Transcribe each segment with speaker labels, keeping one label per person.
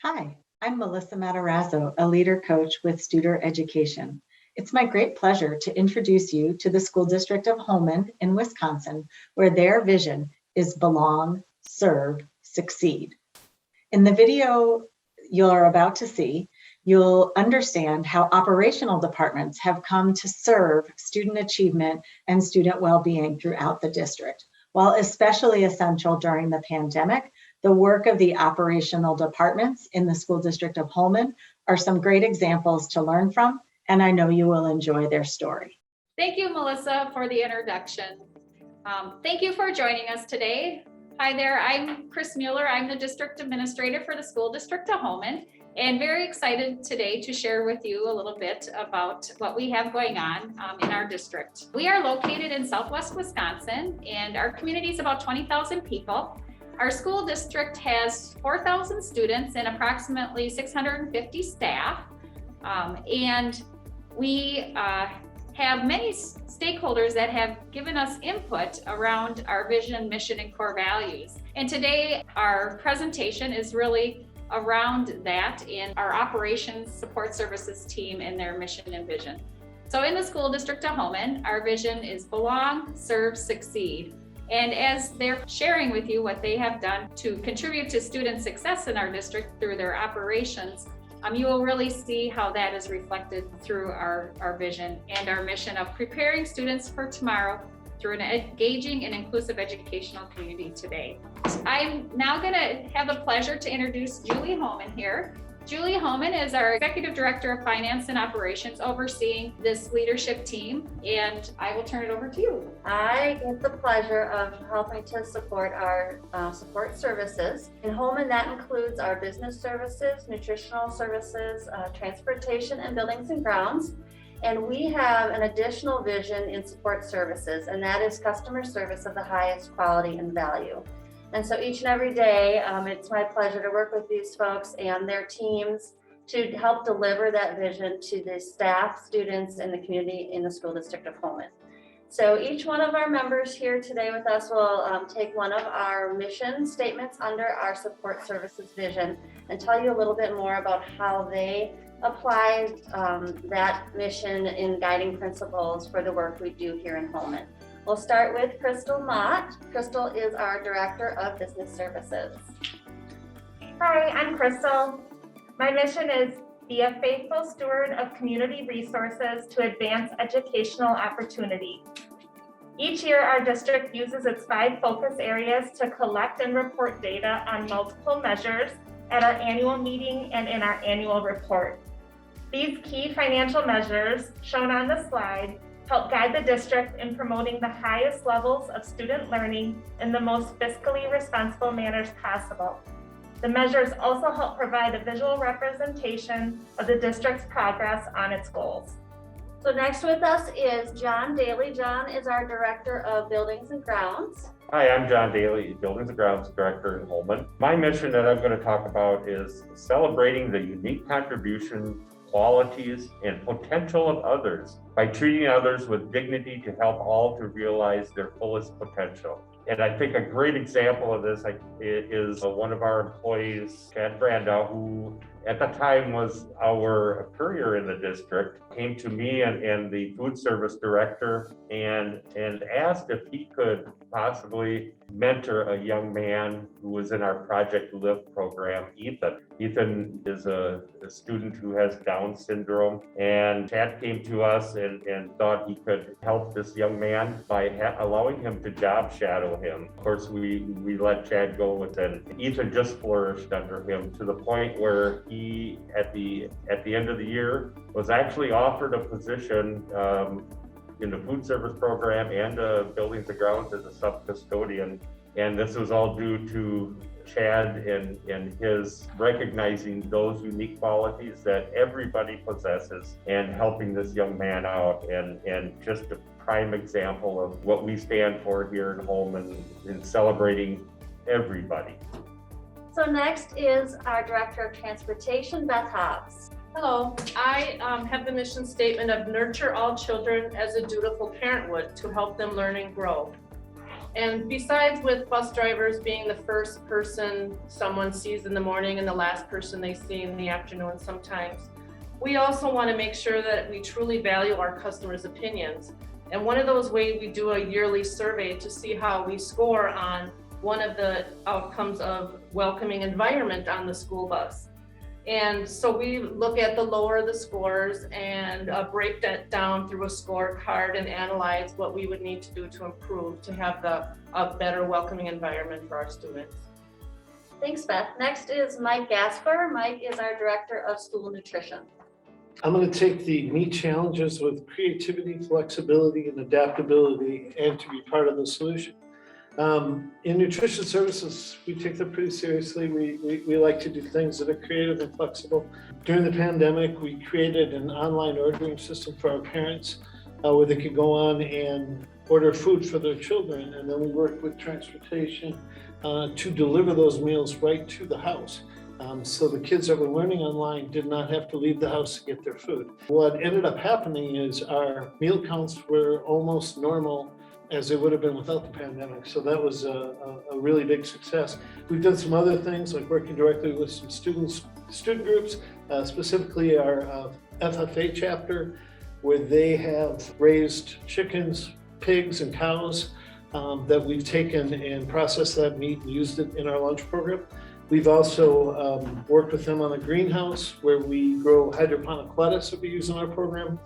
Speaker 1: Hi, I'm Melissa Matarazzo, a leader coach with Studer Education. It's my great pleasure to introduce you to the school district of Holmen in Wisconsin, where their vision is belong, serve, succeed. In the video you're about to see, you'll understand how operational departments have come to serve student achievement and student well-being throughout the district. While especially essential during the pandemic, the work of the operational departments in the school district of Holmen are some great examples to learn from, and I know you will enjoy their story.
Speaker 2: Thank you, Melissa, for the introduction. Thank you for joining us today. Hi there, I'm Chris Mueller. I'm the district administrator for the school district of Holmen, and very excited today to share with you a little bit about what we have going on in our district. We are located in Southwest Wisconsin, and our community is about 20,000 people. Our school district has 4,000 students and approximately 650 staff, and we have many stakeholders that have given us input around our vision, mission, and core values. And today our presentation is really around that and our operations support services team and their mission and vision. So in the school district of Holmen, our vision is belong, serve, succeed. And as they're sharing with you what they have done to contribute to student success in our district through their operations, you will really see how that is reflected through our vision and our mission of preparing students for tomorrow through an engaging and inclusive educational community today. I'm now going to have the pleasure to introduce Julie Holmen here. Julie Holmen is our Executive Director of Finance and Operations overseeing this leadership team, and I will turn it over to you.
Speaker 3: I get the pleasure of helping to support our support services. In Holmen, that includes our business services, nutritional services, transportation, and buildings and grounds. And we have an additional vision in support services, and that is customer service of the highest quality and value. And so each and every day, it's my pleasure to work with these folks and their teams to help deliver that vision to the staff, students, and the community in the school district of Holmen. So each one of our members here today with us will take one of our mission statements under our support services vision and tell you a little bit more about how they apply that mission in guiding principles for the work we do here in Holmen. We'll start with Crystal Mott. Crystal is our Director of Business Services.
Speaker 4: Hi, I'm Crystal. My mission is be a faithful steward of community resources to advance educational opportunity. Each year, our district uses its 5 focus areas to collect and report data on multiple measures at our annual meeting and in our annual report. These key financial measures, shown on the slide, help guide the district in promoting the highest levels of student learning in the most fiscally responsible manners possible. The measures also help provide a visual representation of the district's progress on its goals.
Speaker 3: So next with us is John Daly. John is our Director of Buildings and Grounds.
Speaker 5: Hi, I'm John Daly, Buildings and Grounds Director in Holmen. My mission that I'm going to talk about is celebrating the unique contribution, qualities, and potential of others by treating others with dignity to help all to realize their fullest potential. And I think a great example of this is one of our employees, Chad Brandau, who at the time was our courier in the district, came to me and the food service director and asked if he could possibly mentor a young man who was in our Project Lift program, Ethan. Ethan is a student who has Down syndrome, and Chad came to us and thought he could help this young man by allowing him to job shadow him. Of course, we let Chad go with it. Ethan just flourished under him to the point where he, at the end of the year, was actually offered a position in the food service program and buildings and grounds as a sub-custodian. And this was all due to Chad and his recognizing those unique qualities that everybody possesses and helping this young man out, and just a prime example of what we stand for here in Holmen in celebrating everybody.
Speaker 3: So next is our Director of Transportation, Beth Hobbs.
Speaker 6: Hello, I have the mission statement of nurture all children as a dutiful parent would to help them learn and grow. And besides with bus drivers being the first person someone sees in the morning and the last person they see in the afternoon sometimes, we also want to make sure that we truly value our customers' opinions. And one of those ways, we do a yearly survey to see how we score on one of the outcomes of welcoming environment on the school bus. And so we look at the lower the scores and break that down through a scorecard and analyze what we would need to do to improve to have a better welcoming environment for our students.
Speaker 3: Thanks, Beth. Next is Mike Gasper. Mike is our Director of School Nutrition.
Speaker 7: I'm going to take the meet challenges with creativity, flexibility, and adaptability and to be part of the solution. In nutrition services, we take them pretty seriously. We like to do things that are creative and flexible. During the pandemic, we created an online ordering system for our parents where they could go on and order food for their children. And then we worked with transportation to deliver those meals right to the house. So the kids that were learning online did not have to leave the house to get their food. What ended up happening is our meal counts were almost normal as they would have been without the pandemic. So that was a really big success. We've done some other things like working directly with some student groups, specifically our FFA chapter, where they have raised chickens, pigs, and cows that we've taken and processed that meat and used it in our lunch program. We've also worked with them on a greenhouse where we grow hydroponic lettuce that we use in our program.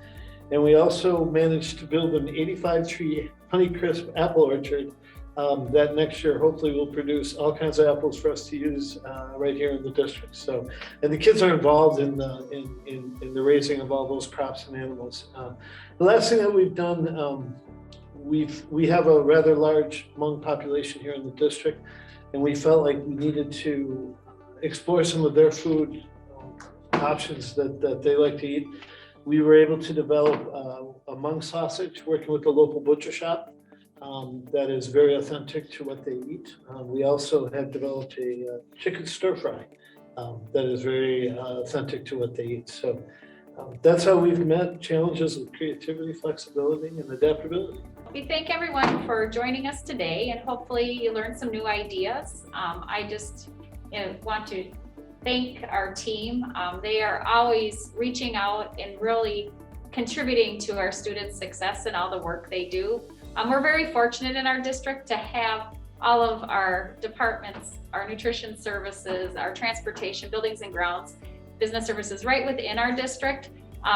Speaker 7: And we also managed to build an 85-tree Honeycrisp apple orchard that next year hopefully will produce all kinds of apples for us to use right here in the district. So, and the kids are involved in the raising of all those crops and animals. The last thing that we've done, we have a rather large Hmong population here in the district, and we felt like we needed to explore some of their food options that they like to eat. We were able to develop a Hmong sausage working with the local butcher shop that is very authentic to what they eat. We also have developed a chicken stir fry that is very authentic to what they eat. So that's how we've met challenges with creativity, flexibility, and adaptability.
Speaker 2: We thank everyone for joining us today, and hopefully you learned some new ideas. I just want to thank our team. They are always reaching out and really contributing to our students' success and all the work they do. We're very fortunate in our district to have all of our departments, our nutrition services, our transportation, buildings and grounds, business services right within our district.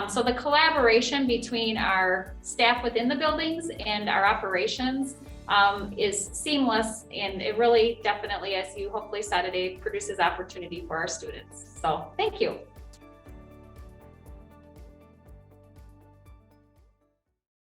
Speaker 2: So the collaboration between our staff within the buildings and our operations is seamless, and it really definitely, as you hopefully saw today, produces opportunity for our students. So thank you.